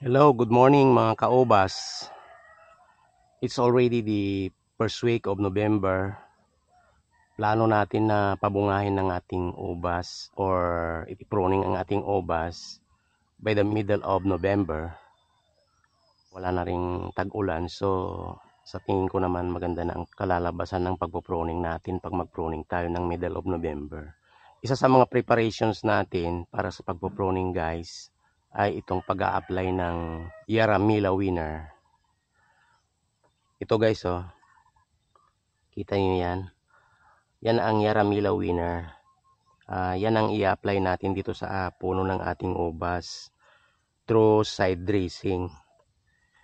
Hello, good morning mga kaobas. It's already the first week of November. Plano natin na pabungahin ng ating obas or ipruning ang ating obas by the middle of November. Wala na ring tag-ulan, so sa tingin ko naman maganda na ang kalalabasan ng pagpo-pruning natin pag mag-pruning tayo ng middle of November. Isa sa mga preparations natin para sa pagpo-pruning guys ay itong pag-a-apply ng Yaramila Winner. Ito guys, oh. Kita niyo yan. Yan ang Yaramila Winner. Yan ang i-apply natin dito sa puno ng ating obas through side dressing.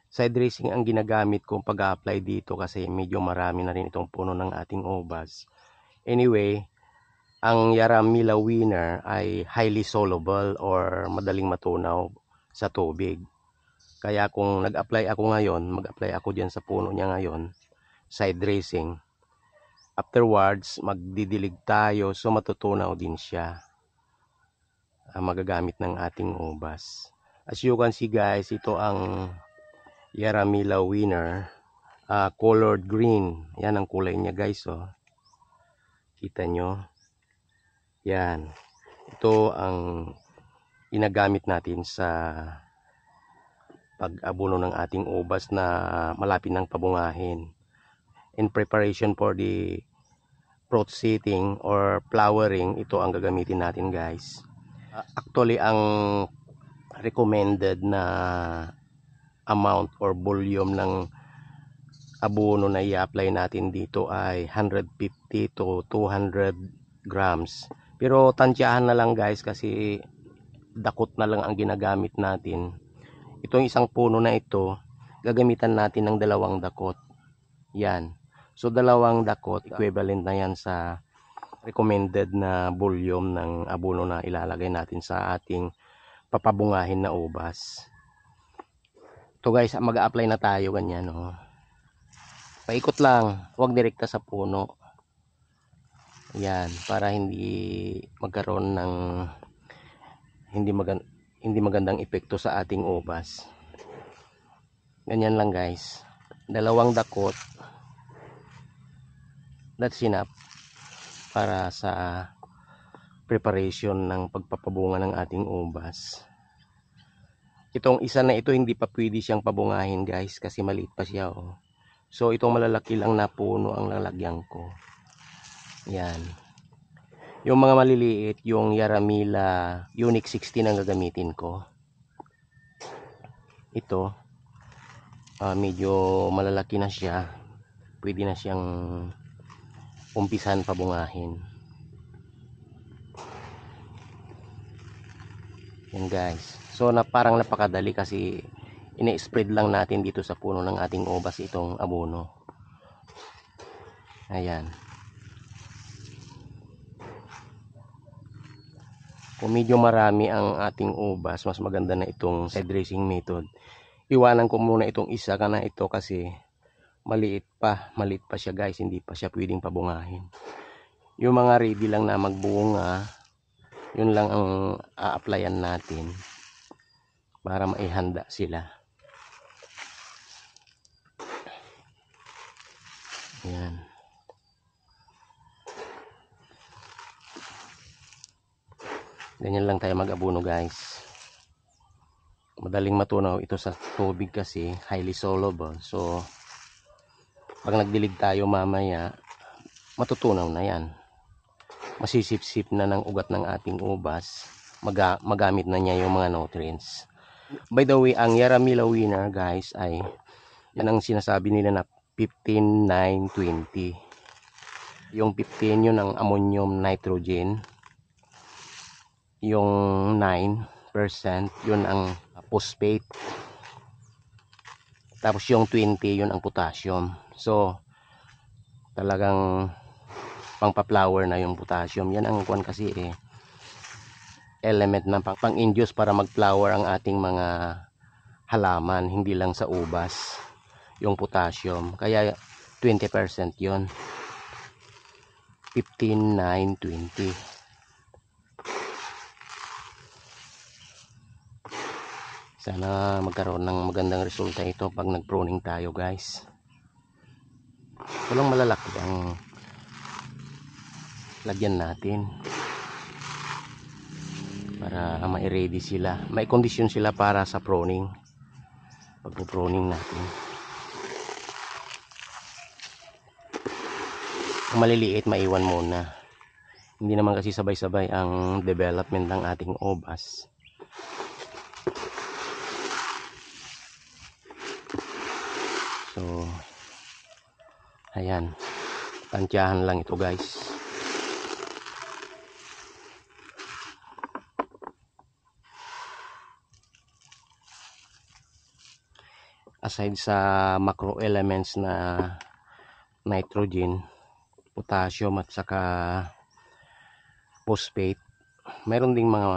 Side dressing ang ginagamit kong pag-apply dito kasi medyo marami na rin itong puno ng ating obas. Anyway, ang Yaramila Winner ay highly soluble or madaling matunaw sa tubig. Kaya kung nag-apply ako ngayon, mag-apply ako dyan sa puno niya ngayon, side dressing. Afterwards, magdidilig tayo so matutunaw din siya magagamit ng ating obas. As you can see guys, ito ang Yaramila Winner, colored green. Yan ang kulay niya guys, oh. Kita nyo? Yan. Ito ang ginagamit natin sa pag-abono ng ating obas na malapit ng pabungahin. In preparation for the fruit seeding or flowering, ito ang gagamitin natin guys. Actually, ang recommended na amount or volume ng abono na i-apply natin dito ay 150 to 200 grams. Pero tansyahan na lang guys kasi dakot na lang ang ginagamit natin. Itong isang puno na ito, gagamitan natin ng 2 dakot. Yan. So 2 dakot, equivalent na yan sa recommended na volume ng abono na ilalagay natin sa ating papabungahin na ubas. Ito guys, mag-a-apply na tayo ganyan, oh. Paikot lang, huwag direkta sa puno. Yan, para hindi magkaroon ng hindi magandang epekto sa ating ubas. Ganyan lang guys. 2 dakot. That's enough para sa preparation ng pagpapabunga ng ating ubas. Itong isa na ito hindi pa pwede siyang pabungahin guys kasi maliit pa siya, oh. So itong malalaki lang na puno ang lalagyan ko. Yan. Yung mga maliliit, yung Yaramila Unique 16 ang gagamitin ko. Ito medyo malalaki na siya. Pwede na siyang umpisan pabungahin. Yan guys. So parang napakadali kasi ini-spread lang natin dito sa puno ng ating obas itong abono. Ayan. Kung medyo marami ang ating ubas, mas maganda na itong side dressing method. Iwanan ko muna itong isa kana ito kasi maliit pa siya guys, hindi pa siya pwedeng pabungahin. Yung mga ready lang na magbunga, yun lang ang a-applyan natin para maihanda sila. Ayan. Ganyan lang tayo mag-abono guys. Madaling matunaw ito sa tubig kasi highly soluble. So pag nagdilig tayo mamaya, matutunaw na yan. Masisip-sip na ng ugat ng ating ubas. Magamit na niya yung mga nutrients. By the way, ang Yaramila Winner guys ay yan ang sinasabi nila na 15-9-20. Yung 15 yun ang ammonium nitrogen. Yung 9% yun ang phosphate. Tapos yung 20 yun ang potassium. So talagang pangpa-flower na yung potassium. Yan ang kuwan kasi element na pang-induce para mag-flower ang ating mga halaman, hindi lang sa ubas yung potassium. Kaya 20% yun. 15-9-20. Sana magkaroon ng magandang resulta ito pag nag-pruning tayo guys. Walang malalaki ang lagyan natin para ma-ready sila, may kondisyon sila para sa pruning pag-pruning natin. Ang maliliit maiwan muna, hindi naman kasi sabay-sabay ang development ng ating obas. So ayan, tansyahan lang ito guys. Aside sa macro elements na nitrogen, potassium at saka phosphate, mayroon ding mga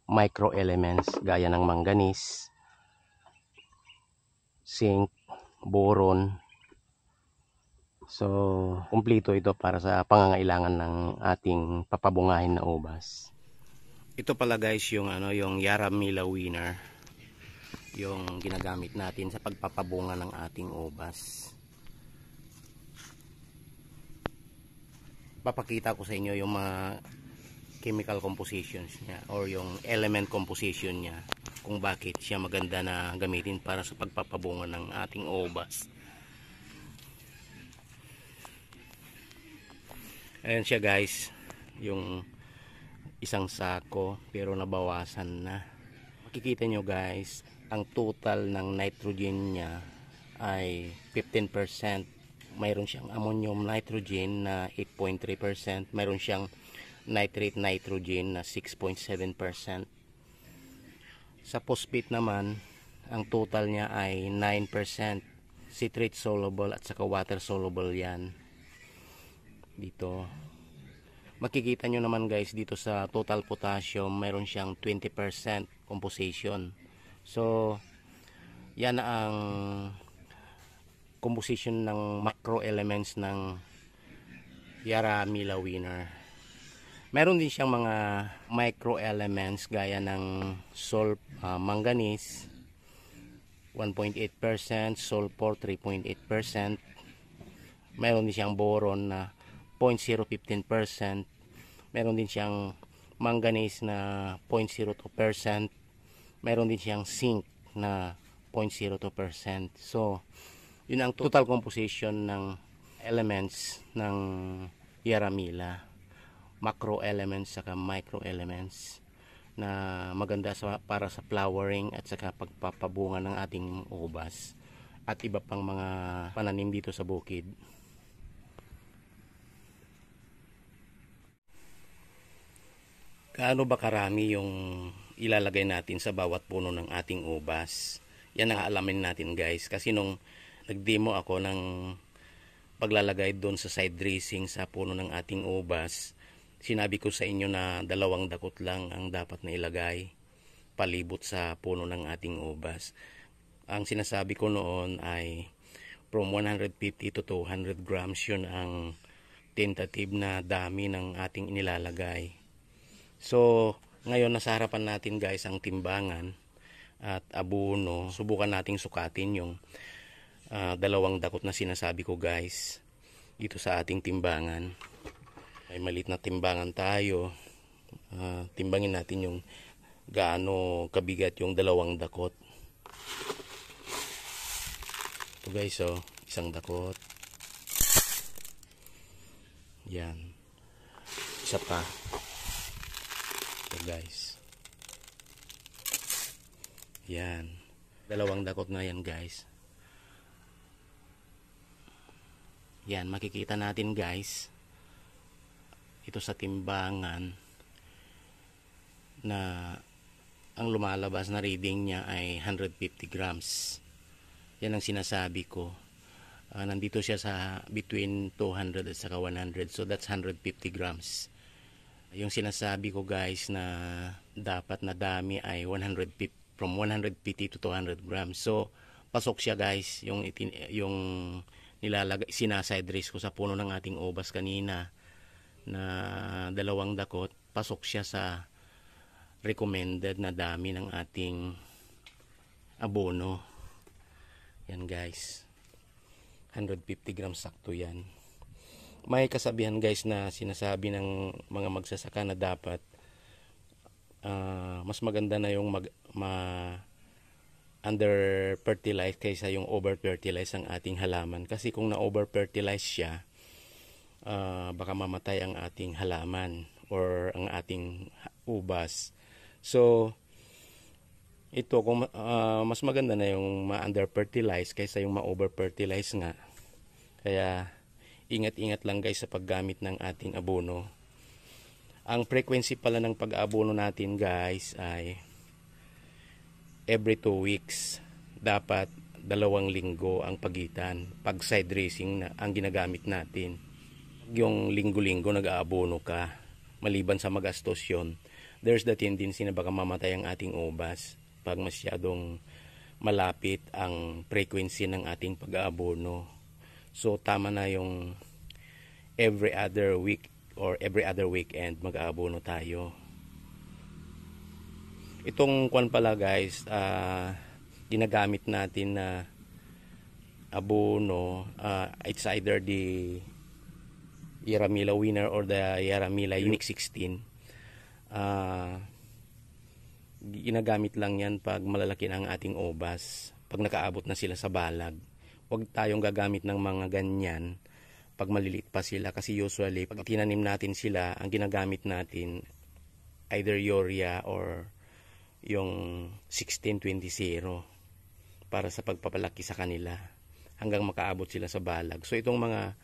micro elements gaya ng manganese, zinc, boron. So kumpleto ito para sa pangangailangan ng ating papabungahin na ubas. Ito pala guys yung yung Yaramila winner, yung ginagamit natin sa pagpapabunga ng ating ubas. Papakita ko sa inyo yung mga chemical compositions niya or yung element composition niya, kung bakit siya maganda na gamitin para sa pagpapabunga ng ating ubas. Ayan siya guys, yung isang sako pero nabawasan na. Makikita nyo guys, ang total ng nitrogen niya ay 15%. Mayroon siyang ammonium nitrogen na 8.3%. Mayroon siyang nitrate nitrogen na 6.7%. Sa phosphate naman, ang total niya ay 9%. Citrate soluble at saka water soluble yan. Dito. Makikita nyo naman guys, dito sa total potassium, mayroon siyang 20% composition. So yan ang composition ng macro elements ng Yaramila winner. Meron din siyang mga micro elements gaya ng manganese 1.8%, sulfur 3.8%. Meron din siyang boron na 0.015%. Meron din siyang manganese na 0.02%. Meron din siyang zinc na 0.02%. So yun ang total composition ng elements ng Yaramila, macro elements saka micro elements, na maganda para sa flowering at saka pagpapabunga ng ating ubas at iba pang mga pananim dito sa bukid. Gaano ba karami yung ilalagay natin sa bawat puno ng ating ubas? Yan ang alamin natin guys, kasi nung nag-demo ako ng paglalagay doon sa side dressing sa puno ng ating ubas, sinabi ko sa inyo na 2 dakot lang ang dapat na ilagay palibot sa puno ng ating ubas. Ang sinasabi ko noon ay from 150 to 200 grams, yun ang tentative na dami ng ating inilalagay. So ngayon nasa harapan natin guys ang timbangan at abono. Subukan nating sukatin yung 2 dakot na sinasabi ko guys dito sa ating timbangan. Ay maliit na timbangan tayo. Timbangin natin yung gaano kabigat yung 2 dakot. Ito guys, oh, 1 dakot. Yan. Isa pa. Ito guys. Yan. 2 dakot na yan guys. Yan, makikita natin guys ito sa timbangan na ang lumalabas na reading niya ay 150 grams. Yan ang sinasabi ko. Nandito siya sa between 200 at saka 100, so that's 150 grams. Yung sinasabi ko guys na dapat na dami ay 150, from 150 to 200 grams. So pasok siya guys, yung nilalagay, sinaside dress ko sa puno ng ating ubas kanina na 2 dakot, pasok siya sa recommended na dami ng ating abono. Yan guys, 150 grams sakto yan. May kasabihan guys na sinasabi ng mga magsasaka na dapat mas maganda na yung under fertilize kaysa yung over fertilize ang ating halaman, kasi kung na over fertilize siya, baka mamatay ang ating halaman or ang ating ubas. So ito, kung mas maganda na yung ma-under fertilize kaysa yung ma-over fertilize nga. Kaya ingat-ingat lang guys sa paggamit ng ating abono. Ang frequency pala ng pag-abono natin guys ay every 2 weeks. Dapat 2 linggo ang pagitan pag side dressing na ang ginagamit natin. Yung linggo-linggo nag-aabono ka, maliban sa magastos yun, there's the tendency na baka mamatay ang ating ubas pag masyadong malapit ang frequency ng ating pag-aabono. So tama na yung every other week or every other weekend mag-aabono tayo. Itong kwan pala guys, ginagamit natin na abono, it's either the Yaramila Winner or the Yaramila Unique 16. Ginagamit lang yan pag malalaki na ang ating ubas, pag nakaabot na sila sa balag. Huwag tayong gagamit ng mga ganyan pag maliliit pa sila, kasi usually pag tinanim natin sila, ang ginagamit natin either urea or yung 16-20-0 para sa pagpapalaki sa kanila hanggang makaabot sila sa balag. So itong mga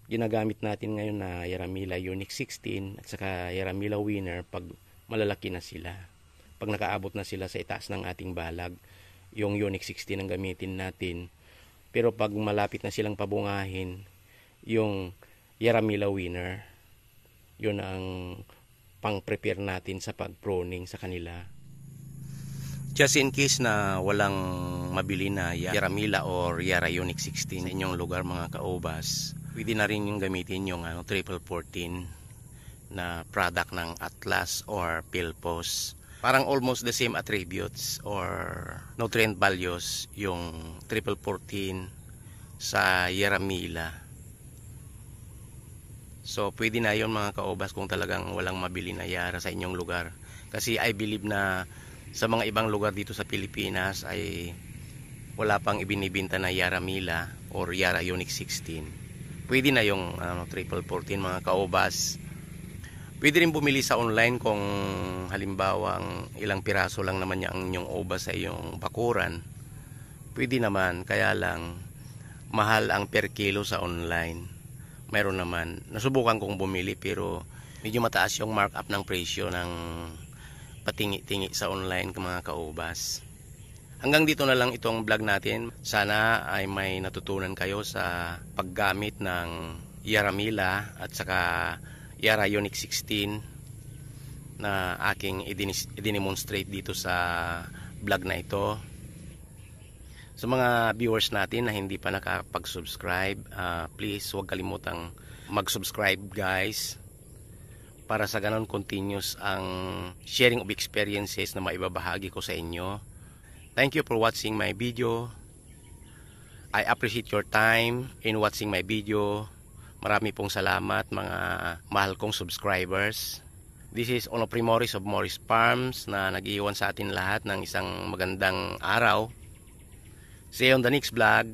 ginagamit natin ngayon na Yaramila Unique 16 at saka Yaramila Winner, pag malalaki na sila, pag nakaabot na sila sa itaas ng ating balag, yung Unique 16 ang gamitin natin. Pero pag malapit na silang pabungahin, yung Yaramila Winner, yun ang pang-prepare natin sa pag-pruning sa kanila. Just in case na walang mabili na Yaramila or Yara Unique 16 sa inyong lugar mga kaubas, pwede na rin yung gamitin yung triple 14 na product ng Atlas or Pilpos. Parang almost the same attributes or nutrient values yung triple 14 sa Yaramila. So pwede na yun mga kaubas kung talagang walang mabili na Yara sa inyong lugar. Kasi I believe na sa mga ibang lugar dito sa Pilipinas ay wala pang ibinibenta na Yaramila or Yara Unique 16. Pwede na yung triple 14 mga kaubas. Pwede rin bumili sa online kung halimbawa ilang piraso lang naman ang inyong ubas sa iyong bakuran. Pwede naman, kaya lang mahal ang per kilo sa online. Mayroon naman, nasubukan kong bumili pero medyo mataas yung markup ng presyo ng patingi-tingi sa online mga kaubas. Hanggang dito na lang itong vlog natin. Sana ay may natutunan kayo sa paggamit ng Yaramila at saka Yara Unique 16 na aking i-demonstrate dito sa vlog na ito. Sa mga viewers natin na hindi pa nakapag-subscribe, please huwag kalimutang mag-subscribe guys, para sa ganon continuous ang sharing of experiences na maibabahagi ko sa inyo. Thank you for watching my video. I appreciate your time in watching my video. Marami pong salamat mga mahal kong subscribers. This is Onofre Morris of Morris Farms na nag-iwan sa atin lahat ng isang magandang araw. See you on the next vlog.